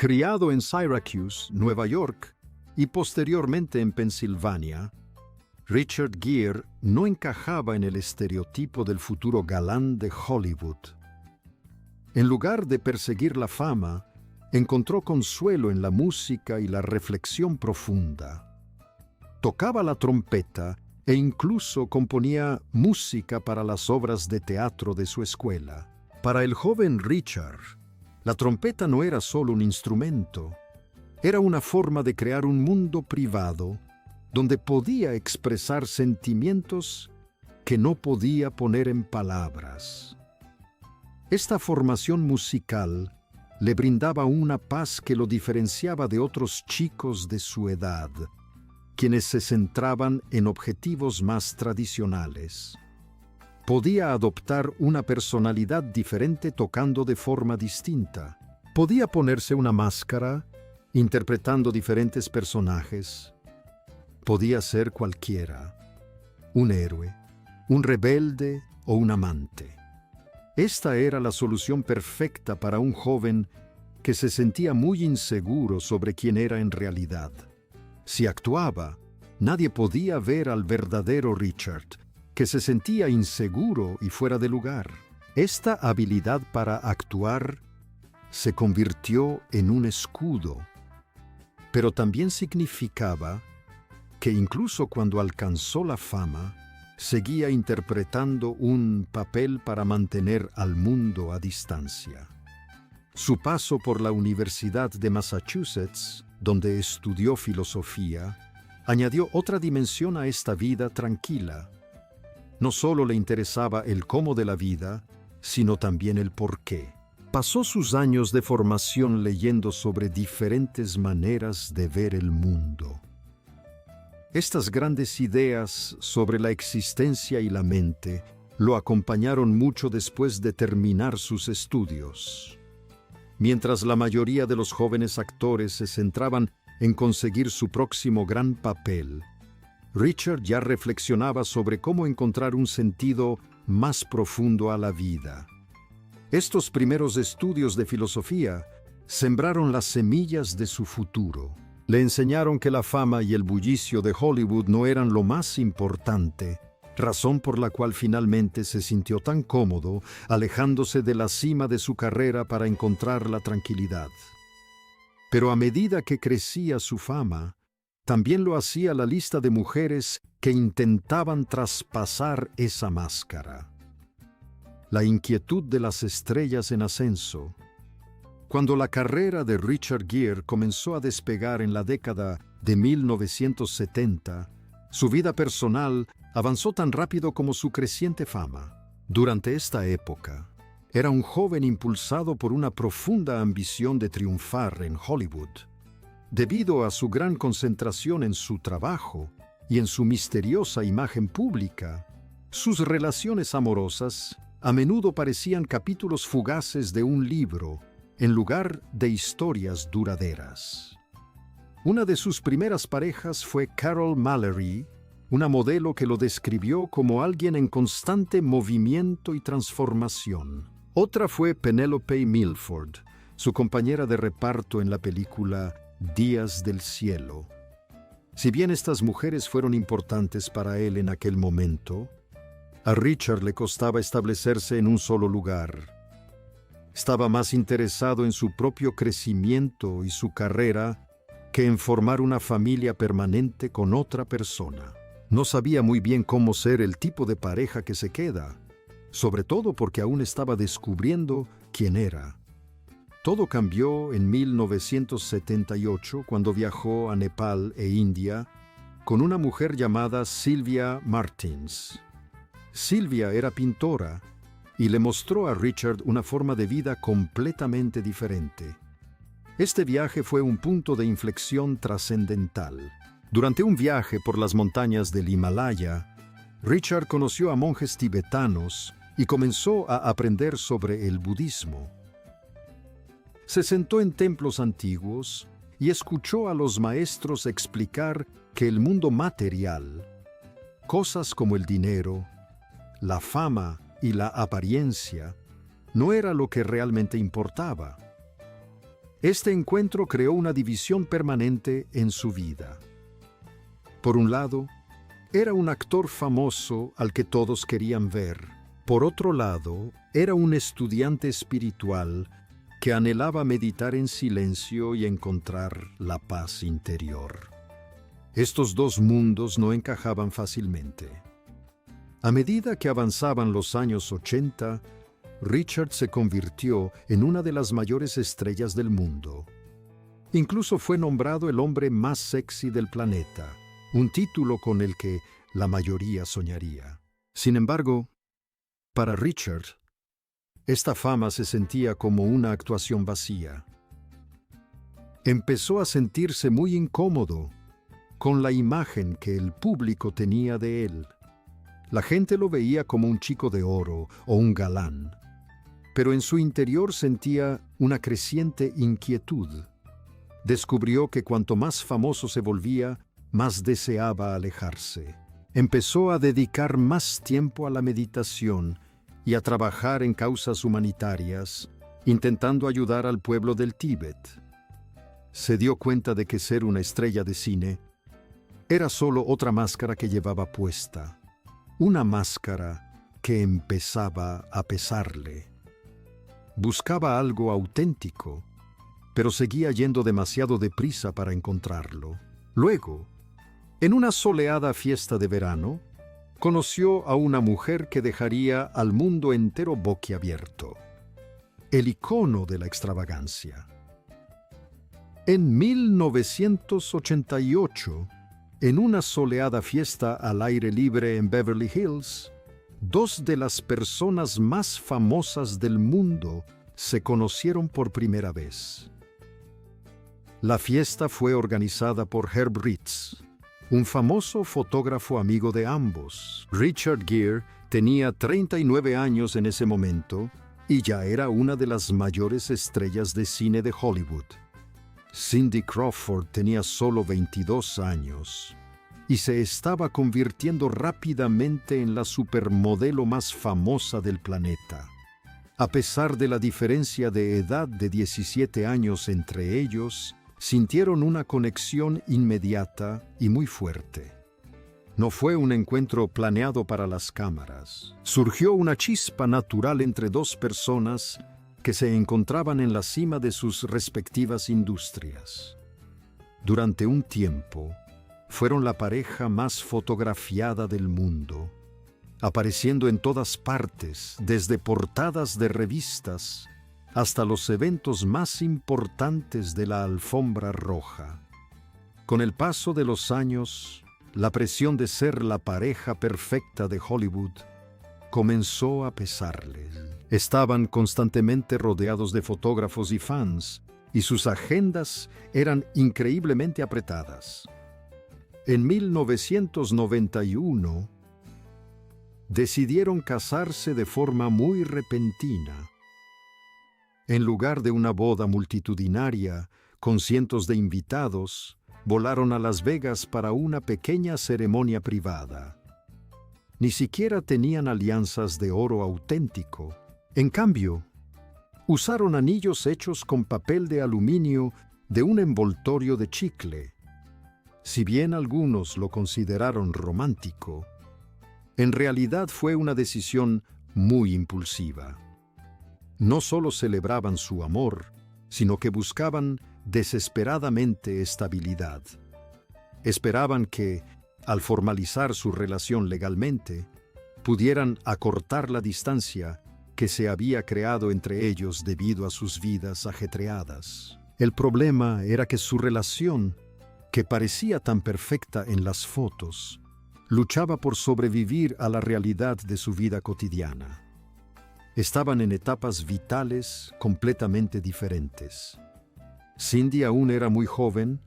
Criado en Syracuse, Nueva York, y posteriormente en Pensilvania, Richard Gere no encajaba en el estereotipo del futuro galán de Hollywood. En lugar de perseguir la fama, encontró consuelo en la música y la reflexión profunda. Tocaba la trompeta e incluso componía música para las obras de teatro de su escuela. Para el joven Richard, la trompeta no era solo un instrumento, era una forma de crear un mundo privado donde podía expresar sentimientos que no podía poner en palabras. Esta formación musical le brindaba una paz que lo diferenciaba de otros chicos de su edad, quienes se centraban en objetivos más tradicionales. Podía adoptar una personalidad diferente tocando de forma distinta. Podía ponerse una máscara, interpretando diferentes personajes. Podía ser cualquiera, un héroe, un rebelde o un amante. Esta era la solución perfecta para un joven que se sentía muy inseguro sobre quién era en realidad. Si actuaba, nadie podía ver al verdadero Richard, que se sentía inseguro y fuera de lugar. Esta habilidad para actuar se convirtió en un escudo, pero también significaba que incluso cuando alcanzó la fama, seguía interpretando un papel para mantener al mundo a distancia. Su paso por la Universidad de Massachusetts, donde estudió filosofía, añadió otra dimensión a esta vida tranquila. No solo le interesaba el cómo de la vida, sino también el por qué. Pasó sus años de formación leyendo sobre diferentes maneras de ver el mundo. Estas grandes ideas sobre la existencia y la mente lo acompañaron mucho después de terminar sus estudios. Mientras la mayoría de los jóvenes actores se centraban en conseguir su próximo gran papel, Richard ya reflexionaba sobre cómo encontrar un sentido más profundo a la vida. Estos primeros estudios de filosofía sembraron las semillas de su futuro. Le enseñaron que la fama y el bullicio de Hollywood no eran lo más importante, razón por la cual finalmente se sintió tan cómodo, alejándose de la cima de su carrera para encontrar la tranquilidad. Pero a medida que crecía su fama, también lo hacía la lista de mujeres que intentaban traspasar esa máscara. La inquietud de las estrellas en ascenso. Cuando la carrera de Richard Gere comenzó a despegar en la década de 1970, su vida personal avanzó tan rápido como su creciente fama. Durante esta época, era un joven impulsado por una profunda ambición de triunfar en Hollywood. Debido a su gran concentración en su trabajo y en su misteriosa imagen pública, sus relaciones amorosas a menudo parecían capítulos fugaces de un libro, en lugar de historias duraderas. Una de sus primeras parejas fue Carol Mallory, una modelo que lo describió como alguien en constante movimiento y transformación. Otra fue Penelope Milford, su compañera de reparto en la película Días del Cielo. Si bien estas mujeres fueron importantes para él en aquel momento, a Richard le costaba establecerse en un solo lugar. Estaba más interesado en su propio crecimiento y su carrera que en formar una familia permanente con otra persona. No sabía muy bien cómo ser el tipo de pareja que se queda, sobre todo porque aún estaba descubriendo quién era. Todo cambió en 1978 cuando viajó a Nepal e India con una mujer llamada Sylvia Martins. Sylvia era pintora y le mostró a Richard una forma de vida completamente diferente. Este viaje fue un punto de inflexión trascendental. Durante un viaje por las montañas del Himalaya, Richard conoció a monjes tibetanos y comenzó a aprender sobre el budismo. Se sentó en templos antiguos y escuchó a los maestros explicar que el mundo material, cosas como el dinero, la fama y la apariencia, no era lo que realmente importaba. Este encuentro creó una división permanente en su vida. Por un lado, era un actor famoso al que todos querían ver. Por otro lado, era un estudiante espiritual que anhelaba meditar en silencio y encontrar la paz interior. Estos dos mundos no encajaban fácilmente. A medida que avanzaban los años 80, Richard se convirtió en una de las mayores estrellas del mundo. Incluso fue nombrado el hombre más sexy del planeta, un título con el que la mayoría soñaría. Sin embargo, para Richard, esta fama se sentía como una actuación vacía. Empezó a sentirse muy incómodo con la imagen que el público tenía de él. La gente lo veía como un chico de oro o un galán, pero en su interior sentía una creciente inquietud. Descubrió que cuanto más famoso se volvía, más deseaba alejarse. Empezó a dedicar más tiempo a la meditación y a trabajar en causas humanitarias, intentando ayudar al pueblo del Tíbet. Se dio cuenta de que ser una estrella de cine era solo otra máscara que llevaba puesta, una máscara que empezaba a pesarle. Buscaba algo auténtico, pero seguía yendo demasiado deprisa para encontrarlo. Luego, en una soleada fiesta de verano, conoció a una mujer que dejaría al mundo entero boquiabierto, el icono de la extravagancia. En 1988, en una soleada fiesta al aire libre en Beverly Hills, dos de las personas más famosas del mundo se conocieron por primera vez. La fiesta fue organizada por Herb Ritts, un famoso fotógrafo amigo de ambos. Richard Gere tenía 39 años en ese momento y ya era una de las mayores estrellas de cine de Hollywood. Cindy Crawford tenía solo 22 años y se estaba convirtiendo rápidamente en la supermodelo más famosa del planeta. A pesar de la diferencia de edad de 17 años entre ellos, sintieron una conexión inmediata y muy fuerte. No fue un encuentro planeado para las cámaras. Surgió una chispa natural entre dos personas que se encontraban en la cima de sus respectivas industrias. Durante un tiempo, fueron la pareja más fotografiada del mundo, apareciendo en todas partes, desde portadas de revistas hasta los eventos más importantes de la alfombra roja. Con el paso de los años, la presión de ser la pareja perfecta de Hollywood comenzó a pesarles. Estaban constantemente rodeados de fotógrafos y fans, y sus agendas eran increíblemente apretadas. En 1991, decidieron casarse de forma muy repentina. En lugar de una boda multitudinaria con cientos de invitados, volaron a Las Vegas para una pequeña ceremonia privada. Ni siquiera tenían alianzas de oro auténtico. En cambio, usaron anillos hechos con papel de aluminio de un envoltorio de chicle. Si bien algunos lo consideraron romántico, en realidad fue una decisión muy impulsiva. No solo celebraban su amor, sino que buscaban desesperadamente estabilidad. Esperaban que, al formalizar su relación legalmente, pudieran acortar la distancia que se había creado entre ellos debido a sus vidas ajetreadas. El problema era que su relación, que parecía tan perfecta en las fotos, luchaba por sobrevivir a la realidad de su vida cotidiana. Estaban en etapas vitales completamente diferentes. Cindy aún era muy joven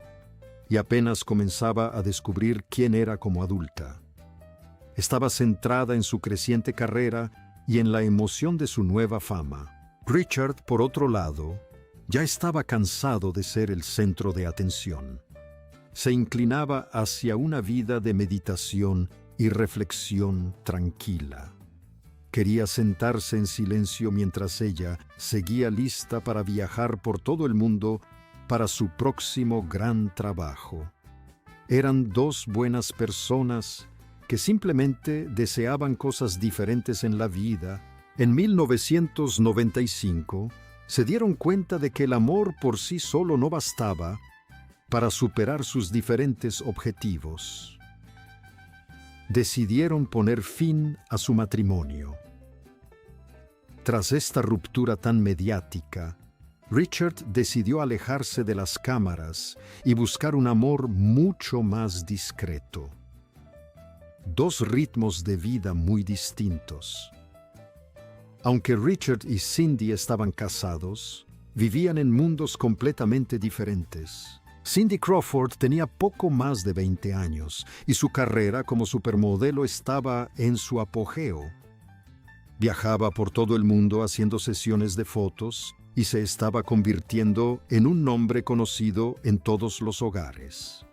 y apenas comenzaba a descubrir quién era como adulta. Estaba centrada en su creciente carrera y en la emoción de su nueva fama. Richard, por otro lado, ya estaba cansado de ser el centro de atención. Se inclinaba hacia una vida de meditación y reflexión tranquila. Quería sentarse en silencio mientras ella seguía lista para viajar por todo el mundo para su próximo gran trabajo. Eran dos buenas personas que simplemente deseaban cosas diferentes en la vida. En 1995, se dieron cuenta de que el amor por sí solo no bastaba para superar sus diferentes objetivos. Decidieron poner fin a su matrimonio. Tras esta ruptura tan mediática, Richard decidió alejarse de las cámaras y buscar un amor mucho más discreto. Dos ritmos de vida muy distintos. Aunque Richard y Cindy estaban casados, vivían en mundos completamente diferentes. Cindy Crawford tenía poco más de 20 años y su carrera como supermodelo estaba en su apogeo. Viajaba por todo el mundo haciendo sesiones de fotos y se estaba convirtiendo en un nombre conocido en todos los hogares.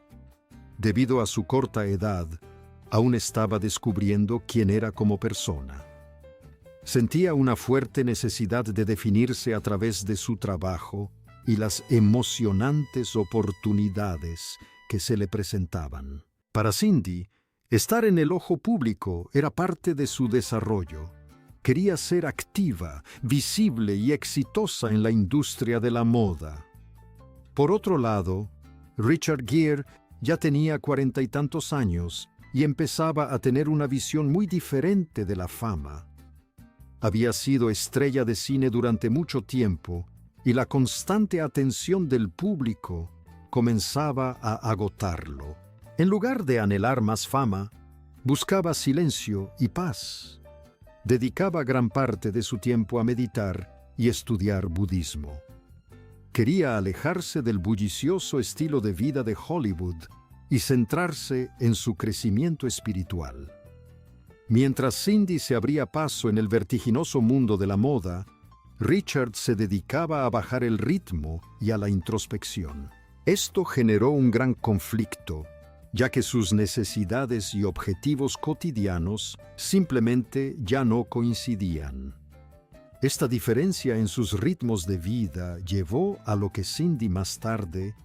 Debido a su corta edad, aún estaba descubriendo quién era como persona. Sentía una fuerte necesidad de definirse a través de su trabajo y las emocionantes oportunidades que se le presentaban. Para Cindy, estar en el ojo público era parte de su desarrollo. Quería ser activa, visible y exitosa en la industria de la moda. Por otro lado, Richard Gere ya tenía 40 y tantos años y empezaba a tener una visión muy diferente de la fama. Había sido estrella de cine durante mucho tiempo y la constante atención del público comenzaba a agotarlo. En lugar de anhelar más fama, buscaba silencio y paz. Dedicaba gran parte de su tiempo a meditar y estudiar budismo. Quería alejarse del bullicioso estilo de vida de Hollywood y centrarse en su crecimiento espiritual. Mientras Cindy se abría paso en el vertiginoso mundo de la moda, Richard se dedicaba a bajar el ritmo y a la introspección. Esto generó un gran conflicto, ya que sus necesidades y objetivos cotidianos simplemente ya no coincidían. Esta diferencia en sus ritmos de vida llevó a lo que Cindy más tarde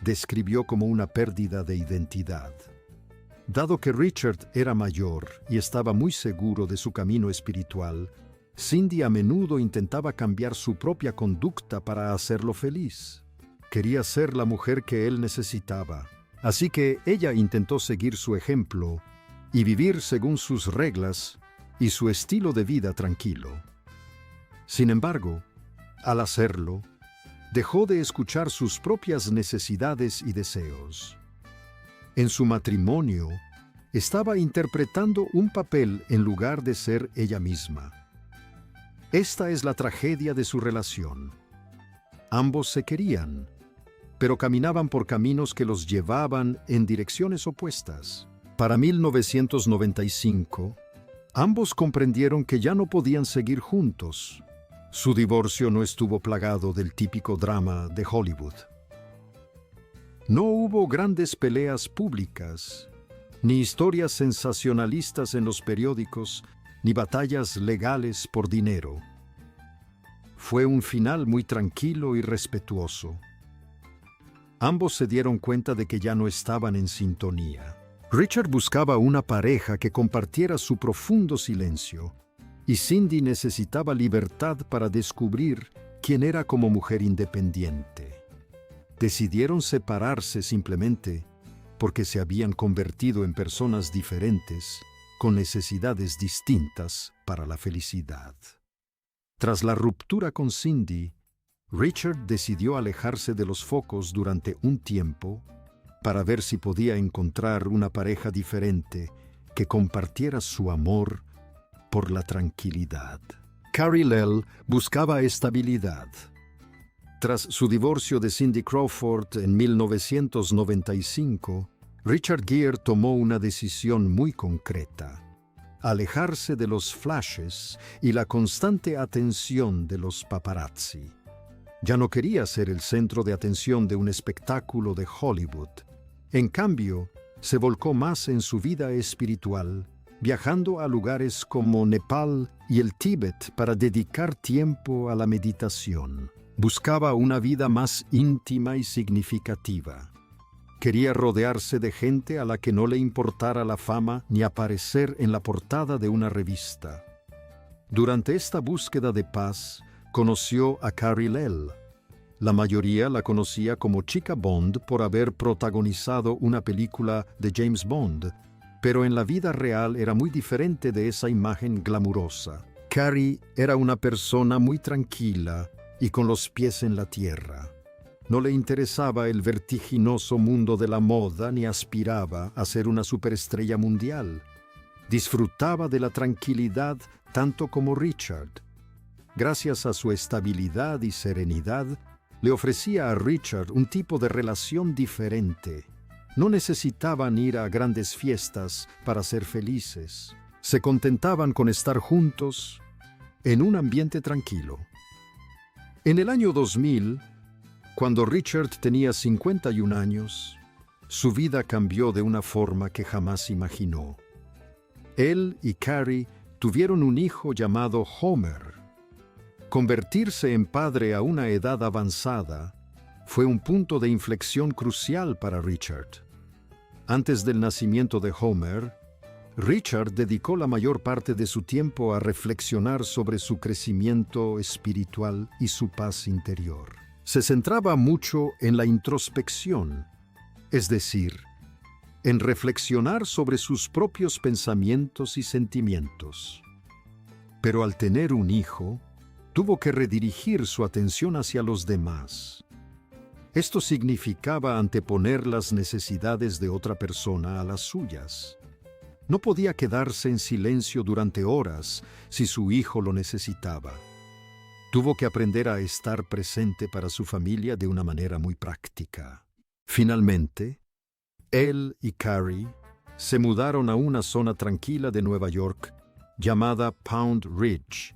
describió como una pérdida de identidad. Dado que Richard era mayor y estaba muy seguro de su camino espiritual, Cindy a menudo intentaba cambiar su propia conducta para hacerlo feliz. Quería ser la mujer que él necesitaba. Así que ella intentó seguir su ejemplo y vivir según sus reglas y su estilo de vida tranquilo. Sin embargo, al hacerlo, dejó de escuchar sus propias necesidades y deseos. En su matrimonio, estaba interpretando un papel en lugar de ser ella misma. Esta es la tragedia de su relación. Ambos se querían, pero caminaban por caminos que los llevaban en direcciones opuestas. Para 1995, ambos comprendieron que ya no podían seguir juntos. Su divorcio no estuvo plagado del típico drama de Hollywood. No hubo grandes peleas públicas, ni historias sensacionalistas en los periódicos, ni batallas legales por dinero. Fue un final muy tranquilo y respetuoso. Ambos se dieron cuenta de que ya no estaban en sintonía. Richard buscaba una pareja que compartiera su profundo silencio, y Cindy necesitaba libertad para descubrir quién era como mujer independiente. Decidieron separarse simplemente porque se habían convertido en personas diferentes, con necesidades distintas para la felicidad. Tras la ruptura con Cindy, Richard decidió alejarse de los focos durante un tiempo para ver si podía encontrar una pareja diferente que compartiera su amor por la tranquilidad. Carrie Lell buscaba estabilidad. Tras su divorcio de Cindy Crawford en 1995, Richard Gere tomó una decisión muy concreta: alejarse de los flashes y la constante atención de los paparazzi. Ya no quería ser el centro de atención de un espectáculo de Hollywood. En cambio, se volcó más en su vida espiritual, viajando a lugares como Nepal y el Tíbet para dedicar tiempo a la meditación. Buscaba una vida más íntima y significativa. Quería rodearse de gente a la que no le importara la fama ni aparecer en la portada de una revista. Durante esta búsqueda de paz, conoció a Carrie Lell. La mayoría la conocía como Chica Bond por haber protagonizado una película de James Bond, pero en la vida real era muy diferente de esa imagen glamurosa. Carrie era una persona muy tranquila y con los pies en la tierra. No le interesaba el vertiginoso mundo de la moda ni aspiraba a ser una superestrella mundial. Disfrutaba de la tranquilidad tanto como Richard. Gracias a su estabilidad y serenidad, le ofrecía a Richard un tipo de relación diferente. No necesitaban ir a grandes fiestas para ser felices. Se contentaban con estar juntos en un ambiente tranquilo. En el año 2000, cuando Richard tenía 51 años, su vida cambió de una forma que jamás imaginó. Él y Carrie tuvieron un hijo llamado Homer. Convertirse en padre a una edad avanzada fue un punto de inflexión crucial para Richard. Antes del nacimiento de Homer, Richard dedicó la mayor parte de su tiempo a reflexionar sobre su crecimiento espiritual y su paz interior. Se centraba mucho en la introspección, es decir, en reflexionar sobre sus propios pensamientos y sentimientos. Pero al tener un hijo, tuvo que redirigir su atención hacia los demás. Esto significaba anteponer las necesidades de otra persona a las suyas. No podía quedarse en silencio durante horas si su hijo lo necesitaba. Tuvo que aprender a estar presente para su familia de una manera muy práctica. Finalmente, él y Carrie se mudaron a una zona tranquila de Nueva York llamada Pound Ridge,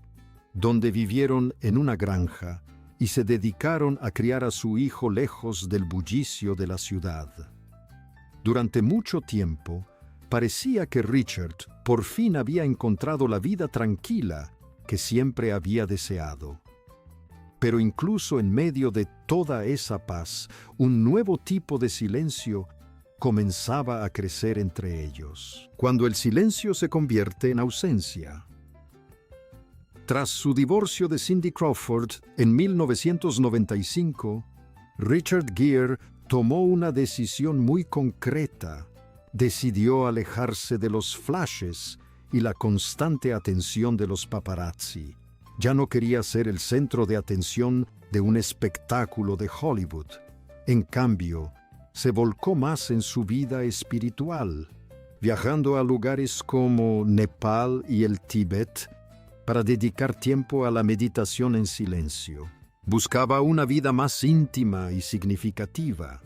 donde vivieron en una granja y se dedicaron a criar a su hijo lejos del bullicio de la ciudad. Durante mucho tiempo, parecía que Richard por fin había encontrado la vida tranquila que siempre había deseado. Pero incluso en medio de toda esa paz, un nuevo tipo de silencio comenzaba a crecer entre ellos, cuando el silencio se convierte en ausencia. Tras su divorcio de Cindy Crawford en 1995, Richard Gere tomó una decisión muy concreta. Decidió alejarse de los flashes y la constante atención de los paparazzi. Ya no quería ser el centro de atención de un espectáculo de Hollywood. En cambio, se volcó más en su vida espiritual, viajando a lugares como Nepal y el Tíbet para dedicar tiempo a la meditación en silencio. Buscaba una vida más íntima y significativa.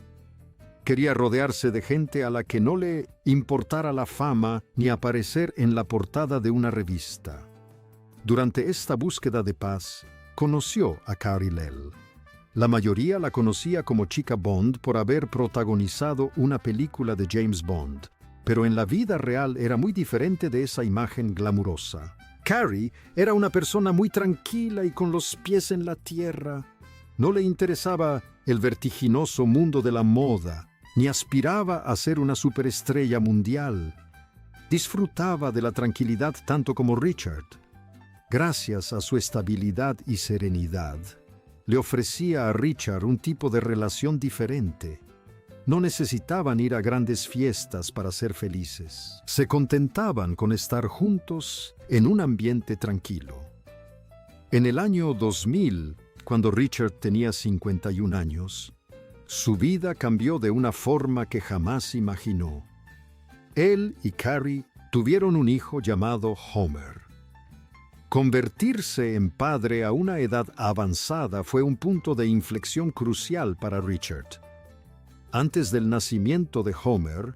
Quería rodearse de gente a la que no le importara la fama ni aparecer en la portada de una revista. Durante esta búsqueda de paz, conoció a Carrie Lell. La mayoría la conocía como Chica Bond por haber protagonizado una película de James Bond, pero en la vida real era muy diferente de esa imagen glamurosa. Carrie era una persona muy tranquila y con los pies en la tierra. No le interesaba el vertiginoso mundo de la moda, ni aspiraba a ser una superestrella mundial. Disfrutaba de la tranquilidad tanto como Richard. Gracias a su estabilidad y serenidad, le ofrecía a Richard un tipo de relación diferente. No necesitaban ir a grandes fiestas para ser felices. Se contentaban con estar juntos en un ambiente tranquilo. En el año 2000, cuando Richard tenía 51 años, su vida cambió de una forma que jamás imaginó. Él y Carrie tuvieron un hijo llamado Homer. Convertirse en padre a una edad avanzada fue un punto de inflexión crucial para Richard. Antes del nacimiento de Homer,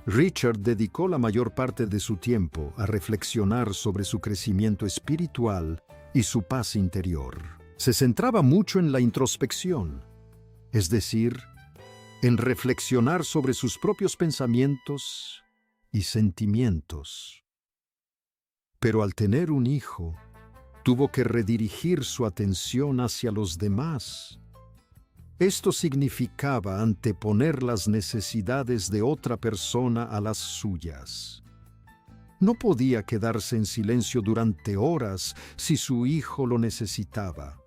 Richard dedicó la mayor parte de su tiempo a reflexionar sobre su crecimiento espiritual y su paz interior. Se centraba mucho en la introspección, es decir, en reflexionar sobre sus propios pensamientos y sentimientos. Pero al tener un hijo, tuvo que redirigir su atención hacia los demás. Esto significaba anteponer las necesidades de otra persona a las suyas. No podía quedarse en silencio durante horas si su hijo lo necesitaba.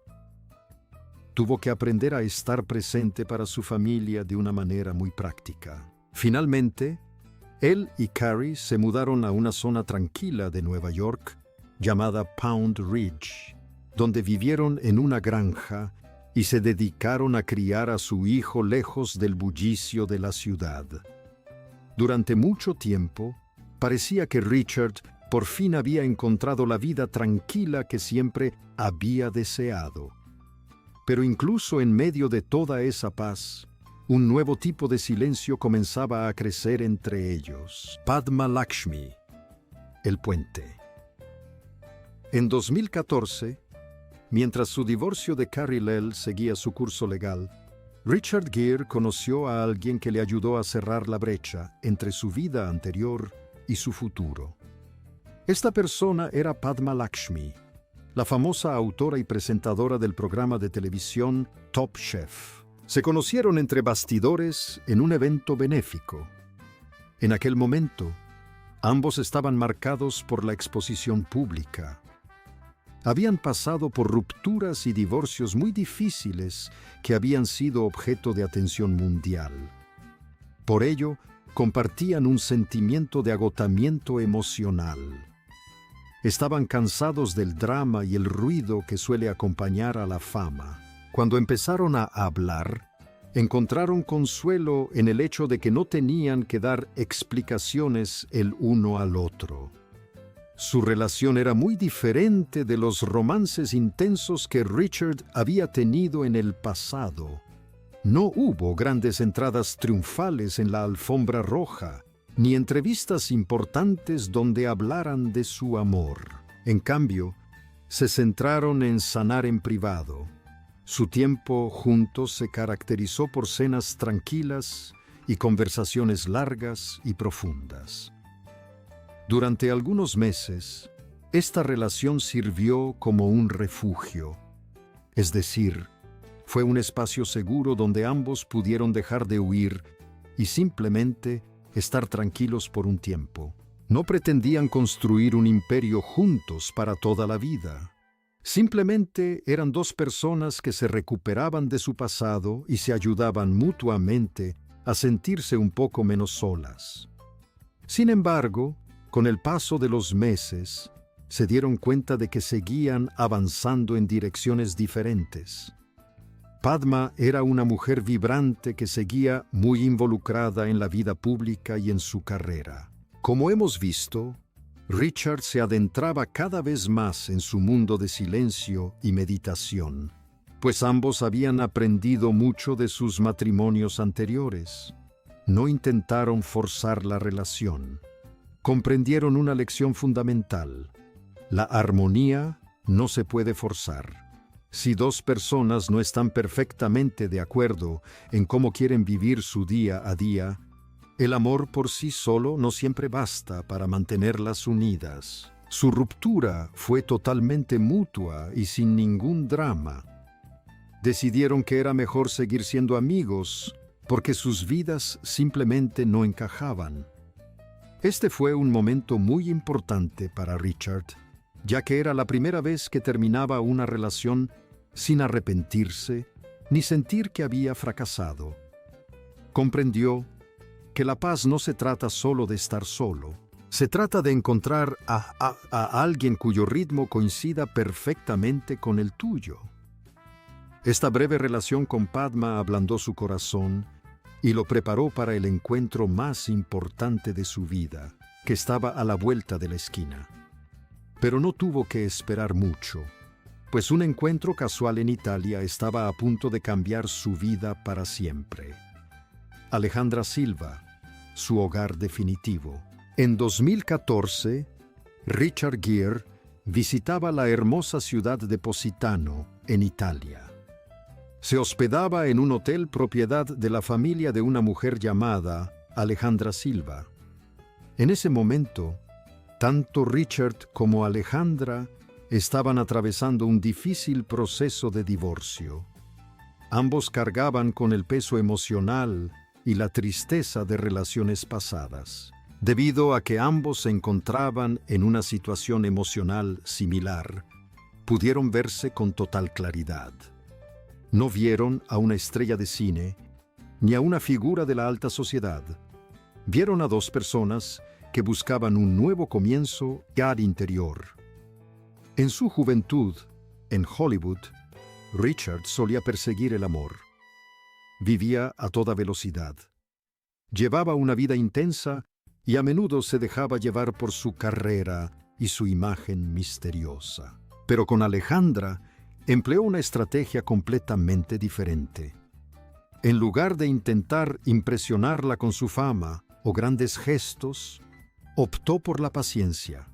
Tuvo que aprender a estar presente para su familia de una manera muy práctica. Finalmente, él y Carrie se mudaron a una zona tranquila de Nueva York llamada Pound Ridge, donde vivieron en una granja y se dedicaron a criar a su hijo lejos del bullicio de la ciudad. Durante mucho tiempo, parecía que Richard por fin había encontrado la vida tranquila que siempre había deseado. Pero incluso en medio de toda esa paz, un nuevo tipo de silencio comenzaba a crecer entre ellos. Padma Lakshmi, el puente. En 2014, mientras su divorcio de Carrie Lell seguía su curso legal, Richard Gere conoció a alguien que le ayudó a cerrar la brecha entre su vida anterior y su futuro. Esta persona era Padma Lakshmi, la famosa autora y presentadora del programa de televisión Top Chef. Se conocieron entre bastidores en un evento benéfico. En aquel momento, ambos estaban marcados por la exposición pública. Habían pasado por rupturas y divorcios muy difíciles que habían sido objeto de atención mundial. Por ello, compartían un sentimiento de agotamiento emocional. Estaban cansados del drama y el ruido que suele acompañar a la fama. Cuando empezaron a hablar, encontraron consuelo en el hecho de que no tenían que dar explicaciones el uno al otro. Su relación era muy diferente de los romances intensos que Richard había tenido en el pasado. No hubo grandes entradas triunfales en la alfombra roja, ni entrevistas importantes donde hablaran de su amor. En cambio, se centraron en sanar en privado. Su tiempo juntos se caracterizó por cenas tranquilas y conversaciones largas y profundas. Durante algunos meses, esta relación sirvió como un refugio. Es decir, fue un espacio seguro donde ambos pudieron dejar de huir y simplemente estar tranquilos por un tiempo. No pretendían construir un imperio juntos para toda la vida. Simplemente eran dos personas que se recuperaban de su pasado y se ayudaban mutuamente a sentirse un poco menos solas. Sin embargo, con el paso de los meses, se dieron cuenta de que seguían avanzando en direcciones diferentes. Padma era una mujer vibrante que seguía muy involucrada en la vida pública y en su carrera. Como hemos visto, Richard se adentraba cada vez más en su mundo de silencio y meditación, pues ambos habían aprendido mucho de sus matrimonios anteriores. No intentaron forzar la relación. Comprendieron una lección fundamental: la armonía no se puede forzar. Si dos personas no están perfectamente de acuerdo en cómo quieren vivir su día a día, el amor por sí solo no siempre basta para mantenerlas unidas. Su ruptura fue totalmente mutua y sin ningún drama. Decidieron que era mejor seguir siendo amigos porque sus vidas simplemente no encajaban. Este fue un momento muy importante para Richard, ya que era la primera vez que terminaba una relación sin arrepentirse ni sentir que había fracasado. Comprendió que la paz no se trata solo de estar solo. Se trata de encontrar a alguien cuyo ritmo coincida perfectamente con el tuyo. Esta breve relación con Padma ablandó su corazón y lo preparó para el encuentro más importante de su vida, que estaba a la vuelta de la esquina. Pero no tuvo que esperar mucho, pues un encuentro casual en Italia estaba a punto de cambiar su vida para siempre. Alejandra Silva, su hogar definitivo. En 2014, Richard Gere visitaba la hermosa ciudad de Positano, en Italia. Se hospedaba en un hotel propiedad de la familia de una mujer llamada Alejandra Silva. En ese momento, tanto Richard como Alejandra estaban atravesando un difícil proceso de divorcio. Ambos cargaban con el peso emocional y la tristeza de relaciones pasadas. Debido a que ambos se encontraban en una situación emocional similar, pudieron verse con total claridad. No vieron a una estrella de cine ni a una figura de la alta sociedad. Vieron a dos personas que buscaban un nuevo comienzo al interior. En su juventud, en Hollywood, Richard solía perseguir el amor. Vivía a toda velocidad. Llevaba una vida intensa y a menudo se dejaba llevar por su carrera y su imagen misteriosa. Pero con Alejandra empleó una estrategia completamente diferente. En lugar de intentar impresionarla con su fama o grandes gestos, optó por la paciencia.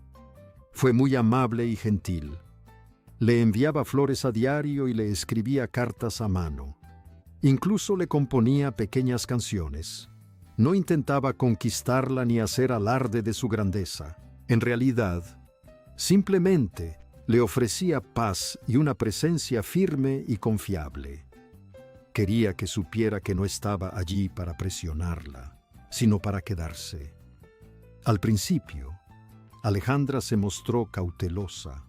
Fue muy amable y gentil. Le enviaba flores a diario y le escribía cartas a mano. Incluso le componía pequeñas canciones. No intentaba conquistarla ni hacer alarde de su grandeza. En realidad, simplemente le ofrecía paz y una presencia firme y confiable. Quería que supiera que no estaba allí para presionarla, sino para quedarse. Al principio, Alejandra se mostró cautelosa.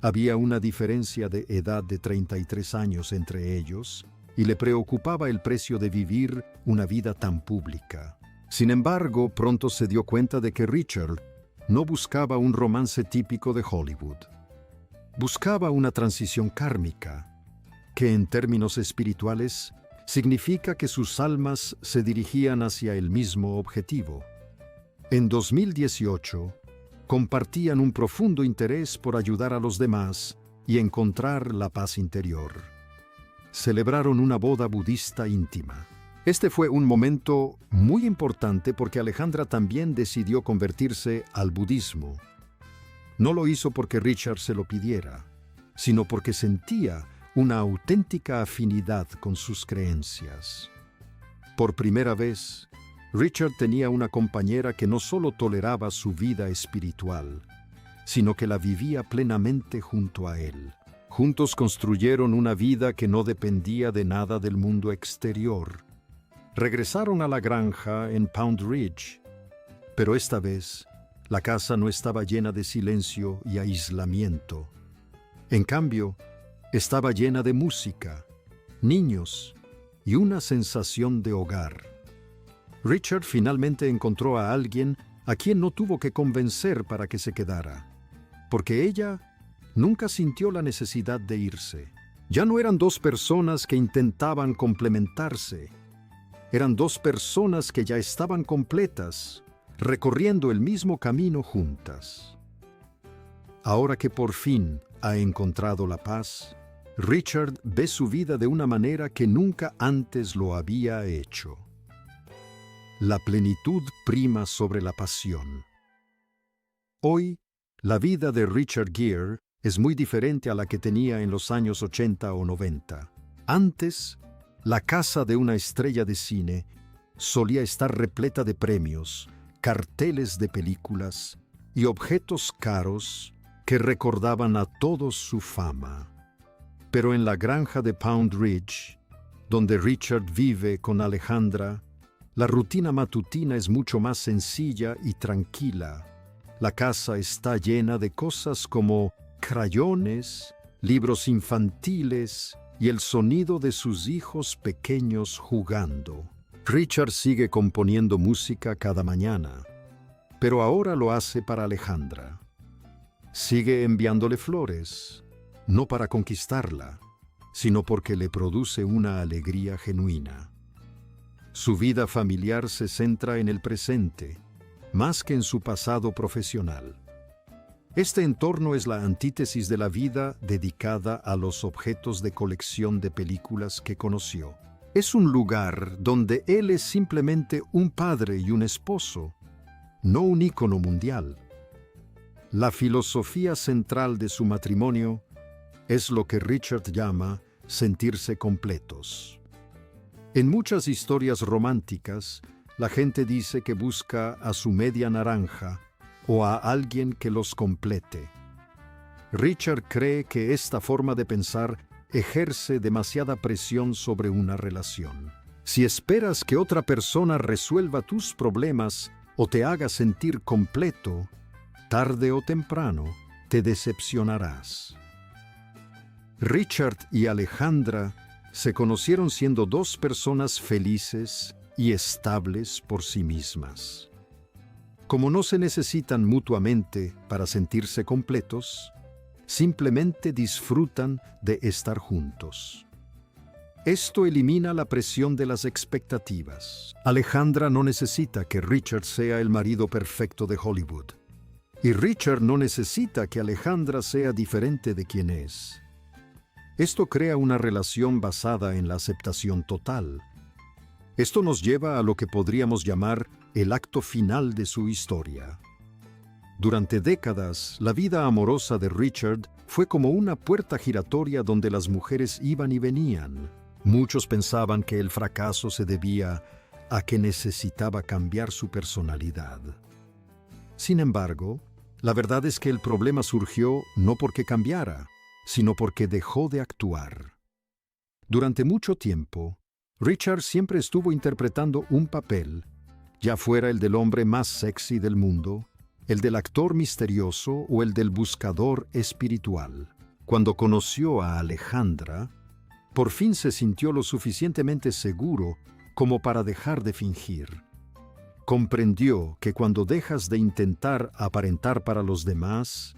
Había una diferencia de edad de 33 años entre ellos y le preocupaba el precio de vivir una vida tan pública. Sin embargo, pronto se dio cuenta de que Richard no buscaba un romance típico de Hollywood. Buscaba una transición kármica, que en términos espirituales significa que sus almas se dirigían hacia el mismo objetivo. En 2018, compartían un profundo interés por ayudar a los demás y encontrar la paz interior. Celebraron una boda budista íntima. Este fue un momento muy importante porque Alejandra también decidió convertirse al budismo. No lo hizo porque Richard se lo pidiera, sino porque sentía una auténtica afinidad con sus creencias. Por primera vez, Richard tenía una compañera que no solo toleraba su vida espiritual, sino que la vivía plenamente junto a él. Juntos construyeron una vida que no dependía de nada del mundo exterior. Regresaron a la granja en Pound Ridge, pero esta vez la casa no estaba llena de silencio y aislamiento. En cambio, estaba llena de música, niños y una sensación de hogar. Richard finalmente encontró a alguien a quien no tuvo que convencer para que se quedara, porque ella nunca sintió la necesidad de irse. Ya no eran dos personas que intentaban complementarse. Eran dos personas que ya estaban completas, recorriendo el mismo camino juntas. Ahora que por fin ha encontrado la paz, Richard ve su vida de una manera que nunca antes lo había hecho. La plenitud prima sobre la pasión. Hoy, la vida de Richard Gere es muy diferente a la que tenía en los años 80 o 90. Antes, la casa de una estrella de cine solía estar repleta de premios, carteles de películas y objetos caros que recordaban a todos su fama. Pero en la granja de Pound Ridge, donde Richard vive con Alejandra, la rutina matutina es mucho más sencilla y tranquila. La casa está llena de cosas como crayones, libros infantiles y el sonido de sus hijos pequeños jugando. Richard sigue componiendo música cada mañana, pero ahora lo hace para Alejandra. Sigue enviándole flores, no para conquistarla, sino porque le produce una alegría genuina. Su vida familiar se centra en el presente, más que en su pasado profesional. Este entorno es la antítesis de la vida dedicada a los objetos de colección de películas que conoció. Es un lugar donde él es simplemente un padre y un esposo, no un ícono mundial. La filosofía central de su matrimonio es lo que Richard llama sentirse completos. En muchas historias románticas, la gente dice que busca a su media naranja o a alguien que los complete. Richard cree que esta forma de pensar ejerce demasiada presión sobre una relación. Si esperas que otra persona resuelva tus problemas o te haga sentir completo, tarde o temprano te decepcionarás. Richard y Alejandra se conocieron siendo dos personas felices y estables por sí mismas. Como no se necesitan mutuamente para sentirse completos, simplemente disfrutan de estar juntos. Esto elimina la presión de las expectativas. Alejandra no necesita que Richard sea el marido perfecto de Hollywood. Y Richard no necesita que Alejandra sea diferente de quien es. Esto crea una relación basada en la aceptación total. Esto nos lleva a lo que podríamos llamar el acto final de su historia. Durante décadas, la vida amorosa de Richard fue como una puerta giratoria donde las mujeres iban y venían. Muchos pensaban que el fracaso se debía a que necesitaba cambiar su personalidad. Sin embargo, la verdad es que el problema surgió no porque cambiara, sino porque dejó de actuar. Durante mucho tiempo, Richard siempre estuvo interpretando un papel, ya fuera el del hombre más sexy del mundo, el del actor misterioso o el del buscador espiritual. Cuando conoció a Alejandra, por fin se sintió lo suficientemente seguro como para dejar de fingir. Comprendió que cuando dejas de intentar aparentar para los demás,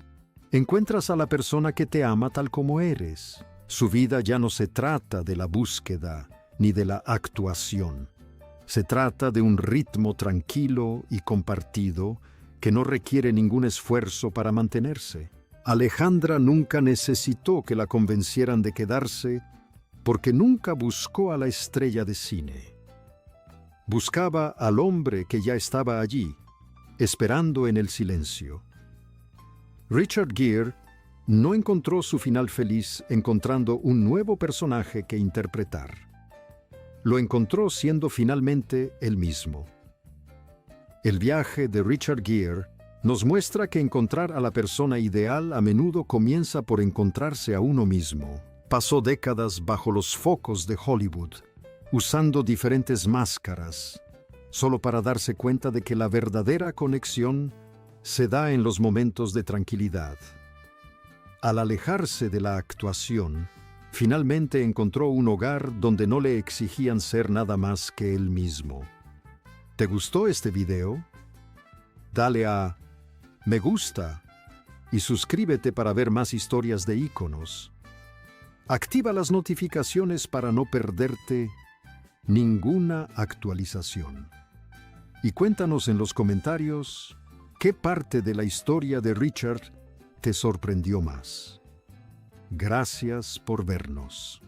encuentras a la persona que te ama tal como eres. Su vida ya no se trata de la búsqueda ni de la actuación. Se trata de un ritmo tranquilo y compartido que no requiere ningún esfuerzo para mantenerse. Alejandra nunca necesitó que la convencieran de quedarse porque nunca buscó a la estrella de cine. Buscaba al hombre que ya estaba allí, esperando en el silencio. Richard Gere no encontró su final feliz encontrando un nuevo personaje que interpretar. Lo encontró siendo finalmente él mismo. El viaje de Richard Gere nos muestra que encontrar a la persona ideal a menudo comienza por encontrarse a uno mismo. Pasó décadas bajo los focos de Hollywood, usando diferentes máscaras, solo para darse cuenta de que la verdadera conexión se da en los momentos de tranquilidad. Al alejarse de la actuación, finalmente encontró un hogar donde no le exigían ser nada más que él mismo. ¿Te gustó este video? Dale a me gusta y suscríbete para ver más historias de íconos. Activa las notificaciones para no perderte ninguna actualización. Y cuéntanos en los comentarios qué parte de la historia de Richard te sorprendió más. Gracias por vernos.